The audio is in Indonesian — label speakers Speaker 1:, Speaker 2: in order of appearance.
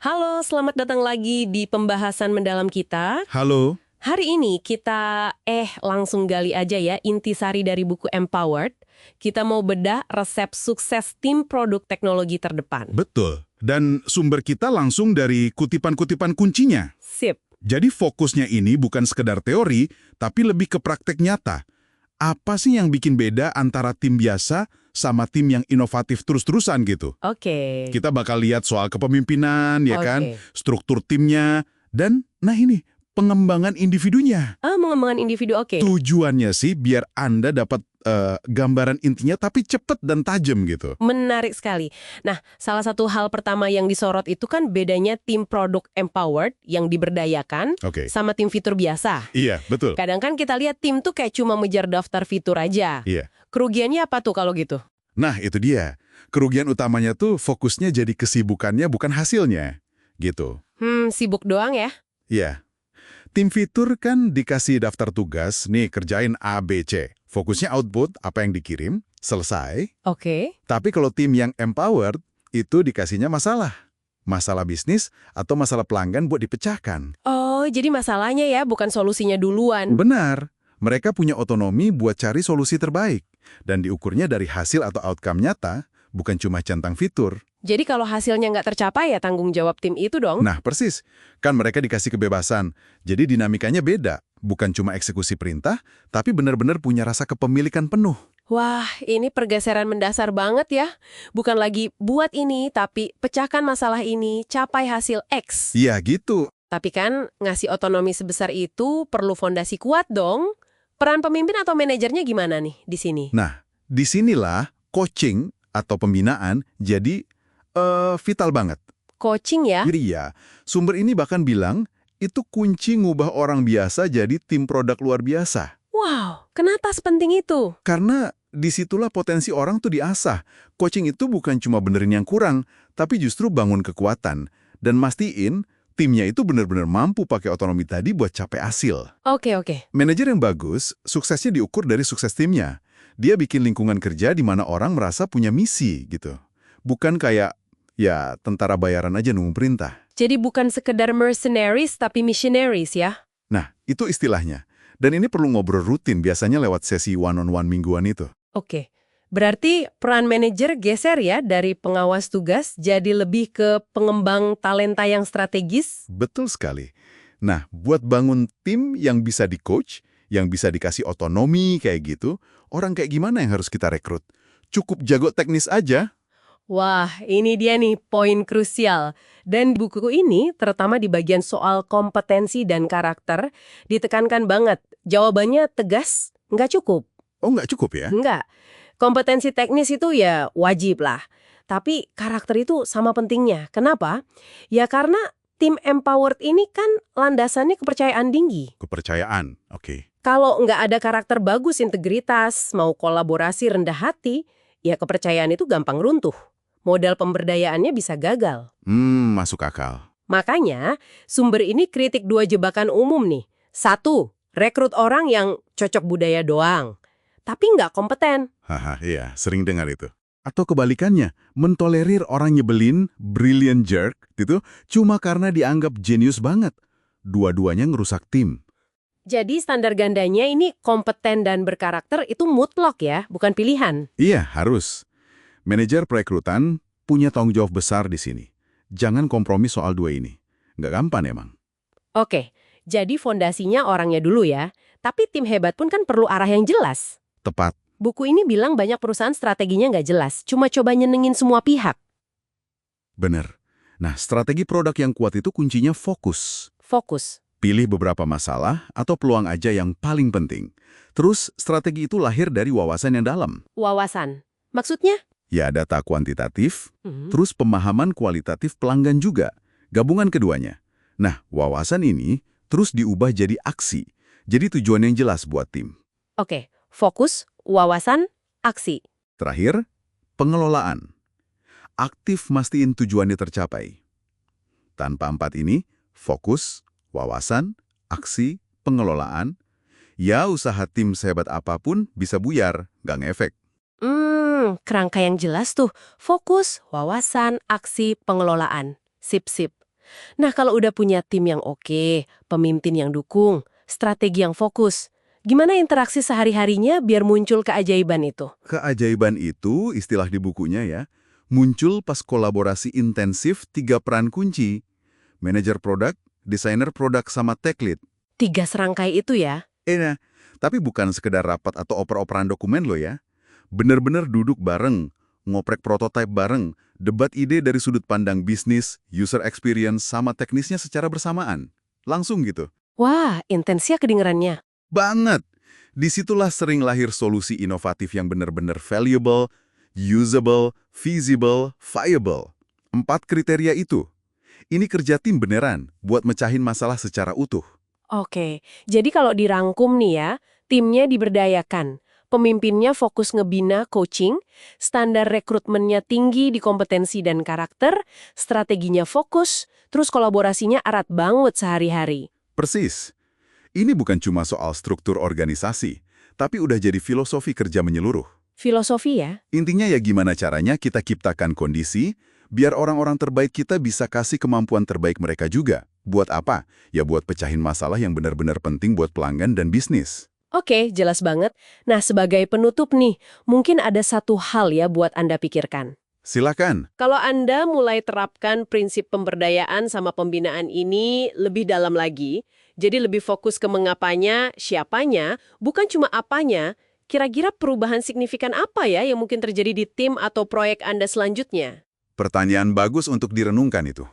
Speaker 1: Halo, selamat datang lagi di pembahasan mendalam kita.
Speaker 2: Halo,
Speaker 1: Hari ini kita langsung gali aja ya intisari dari buku Empowered. Kita mau bedah resep sukses tim produk teknologi terdepan.
Speaker 2: betul. Dan sumber kita langsung dari kutipan-kutipan kuncinya.
Speaker 1: Sip.
Speaker 2: Jadi fokusnya ini bukan sekedar teori, tapi lebih ke praktek nyata. Apa sih yang bikin beda antara tim biasa sama tim yang inovatif terus-terusan gitu?
Speaker 1: Oke.
Speaker 2: Kita bakal lihat soal kepemimpinan, ya kan?
Speaker 1: Oke.
Speaker 2: Struktur timnya, dan nah ini, pengembangan individunya.
Speaker 1: Mengembangkan individu, oke.
Speaker 2: Tujuannya sih biar Anda dapat gambaran intinya tapi cepet dan tajam gitu.
Speaker 1: Menarik sekali. Nah, salah satu hal pertama yang disorot itu kan bedanya tim produk empowered yang diberdayakan
Speaker 2: Oke.
Speaker 1: sama tim fitur biasa.
Speaker 2: Iya, betul.
Speaker 1: Kadang kan kita lihat tim tuh kayak cuma mengejar daftar fitur aja.
Speaker 2: Iya.
Speaker 1: Kerugiannya apa tuh kalau gitu?
Speaker 2: Nah, itu dia. Kerugian utamanya tuh fokusnya jadi kesibukannya bukan hasilnya. Gitu.
Speaker 1: Sibuk doang ya?
Speaker 2: Iya. Tim fitur kan dikasih daftar tugas, nih kerjain A, B, C. Fokusnya output, apa yang dikirim, selesai.
Speaker 1: Oke.
Speaker 2: Tapi kalau tim yang empowered, itu dikasihnya masalah. Masalah bisnis atau masalah pelanggan buat dipecahkan.
Speaker 1: Oh, jadi masalahnya ya bukan solusinya duluan.
Speaker 2: Benar. Mereka punya otonomi buat cari solusi terbaik. Dan diukurnya dari hasil atau outcome nyata, bukan cuma centang fitur.
Speaker 1: Jadi kalau hasilnya nggak tercapai ya tanggung jawab tim itu dong?
Speaker 2: Nah, persis. Kan mereka dikasih kebebasan. Jadi dinamikanya beda. Bukan cuma eksekusi perintah, tapi benar-benar punya rasa kepemilikan penuh.
Speaker 1: Wah, ini pergeseran mendasar banget ya. Bukan lagi buat ini, tapi pecahkan masalah ini, capai hasil X.
Speaker 2: Iya, gitu.
Speaker 1: Tapi kan ngasih otonomi sebesar itu perlu fondasi kuat dong. Peran pemimpin atau manajernya gimana nih di sini?
Speaker 2: Nah, disinilah coaching atau pembinaan jadi vital banget.
Speaker 1: Coaching ya?
Speaker 2: Jadi ya, sumber ini bahkan bilang, itu kunci ngubah orang biasa jadi tim produk luar biasa.
Speaker 1: Wow, kenapa sepenting itu?
Speaker 2: Karena disitulah potensi orang tuh diasah. Coaching itu bukan cuma benerin yang kurang, tapi justru bangun kekuatan. Dan mastiin, timnya itu benar-benar mampu pakai otonomi tadi buat capai hasil.
Speaker 1: Oke.
Speaker 2: Manajer yang bagus, suksesnya diukur dari sukses timnya. Dia bikin lingkungan kerja di mana orang merasa punya misi gitu. Bukan kayak, ya tentara bayaran aja nunggu perintah.
Speaker 1: Jadi bukan sekedar mercenaries tapi missionaries ya?
Speaker 2: Nah, itu istilahnya. Dan ini perlu ngobrol rutin, biasanya lewat sesi one-on-one mingguan itu.
Speaker 1: Oke. Berarti peran manajer geser ya dari pengawas tugas jadi lebih ke pengembang talenta yang strategis?
Speaker 2: Betul sekali. Nah, buat bangun tim yang bisa di-coach, yang bisa dikasih otonomi kayak gitu, orang kayak gimana yang harus kita rekrut? Cukup jago teknis aja?
Speaker 1: Wah, ini dia nih poin krusial. Dan di buku ini, terutama di bagian soal kompetensi dan karakter, ditekankan banget. Jawabannya tegas, nggak cukup.
Speaker 2: Oh, nggak cukup ya?
Speaker 1: Nggak. Kompetensi teknis itu ya wajib lah. Tapi karakter itu sama pentingnya. Kenapa? Ya karena tim empowered ini kan landasannya kepercayaan tinggi.
Speaker 2: Kepercayaan, oke.
Speaker 1: Kalau nggak ada karakter bagus, integritas, mau kolaborasi rendah hati, ya kepercayaan itu gampang runtuh. Modal pemberdayaannya bisa gagal.
Speaker 2: Masuk akal.
Speaker 1: Makanya, sumber ini kritik dua jebakan umum nih. Satu, rekrut orang yang cocok budaya doang, tapi nggak kompeten.
Speaker 2: Haha, iya, sering dengar itu. Atau kebalikannya, mentolerir orang nyebelin, brilliant jerk, gitu, cuma karena dianggap jenius banget. Dua-duanya ngerusak tim.
Speaker 1: Jadi standar gandanya ini kompeten dan berkarakter itu mutlak ya, bukan pilihan.
Speaker 2: Iya, harus. Manajer perekrutan punya tanggung jawab besar di sini. Jangan kompromi soal dua ini. Nggak gampang emang.
Speaker 1: Oke, jadi fondasinya orangnya dulu ya. Tapi tim hebat pun kan perlu arah yang jelas.
Speaker 2: Tepat.
Speaker 1: Buku ini bilang banyak perusahaan strateginya nggak jelas, cuma coba nyenengin semua pihak.
Speaker 2: Bener. Nah, strategi produk yang kuat itu kuncinya fokus.
Speaker 1: Fokus.
Speaker 2: Pilih beberapa masalah atau peluang aja yang paling penting. Terus, strategi itu lahir dari wawasan yang dalam.
Speaker 1: Wawasan. Maksudnya?
Speaker 2: Ya, data kuantitatif, terus pemahaman kualitatif pelanggan juga. Gabungan keduanya. Nah, wawasan ini terus diubah jadi aksi. Jadi tujuan yang jelas buat tim.
Speaker 1: Oke, fokus, wawasan, aksi.
Speaker 2: Terakhir, pengelolaan. Aktif mastiin tujuannya tercapai. Tanpa empat ini, fokus, wawasan, aksi, pengelolaan, ya usaha tim sehebat apapun bisa buyar, nggak ngefek.
Speaker 1: Kerangka yang jelas tuh. Fokus, wawasan, aksi, pengelolaan. Sip. Nah, kalau udah punya tim yang oke, pemimpin yang dukung, strategi yang fokus, gimana interaksi sehari-harinya biar muncul keajaiban itu?
Speaker 2: Keajaiban itu, istilah di bukunya ya, muncul pas kolaborasi intensif 3 peran kunci. Manajer produk, desainer produk, sama tech lead.
Speaker 1: 3 serangkai itu ya?
Speaker 2: Nah, tapi bukan sekedar rapat atau oper-operan dokumen loh ya. Bener-bener duduk bareng, ngoprek prototipe bareng, debat ide dari sudut pandang bisnis, user experience, sama teknisnya secara bersamaan. Langsung gitu.
Speaker 1: Wah, intensnya kedengerannya.
Speaker 2: Banget! Disitulah sering lahir solusi inovatif yang benar-benar valuable, usable, feasible, viable. 4 kriteria itu. Ini kerja tim beneran buat mecahin masalah secara utuh.
Speaker 1: Oke, jadi kalau dirangkum nih ya, timnya diberdayakan, pemimpinnya fokus ngebina coaching, standar rekrutmennya tinggi di kompetensi dan karakter, strateginya fokus, terus kolaborasinya erat banget sehari-hari.
Speaker 2: Persis. Ini bukan cuma soal struktur organisasi, tapi udah jadi filosofi kerja menyeluruh.
Speaker 1: Filosofi ya?
Speaker 2: Intinya ya gimana caranya kita ciptakan kondisi, biar orang-orang terbaik kita bisa kasih kemampuan terbaik mereka juga. Buat apa? Ya buat pecahin masalah yang benar-benar penting buat pelanggan dan bisnis.
Speaker 1: Oke, jelas banget. Nah, sebagai penutup nih, mungkin ada satu hal ya buat Anda pikirkan.
Speaker 2: Silakan.
Speaker 1: Kalau Anda mulai terapkan prinsip pemberdayaan sama pembinaan ini lebih dalam lagi, jadi lebih fokus ke mengapanya, siapanya, bukan cuma apanya, kira-kira perubahan signifikan apa ya yang mungkin terjadi di tim atau proyek Anda selanjutnya?
Speaker 2: Pertanyaan bagus untuk direnungkan itu.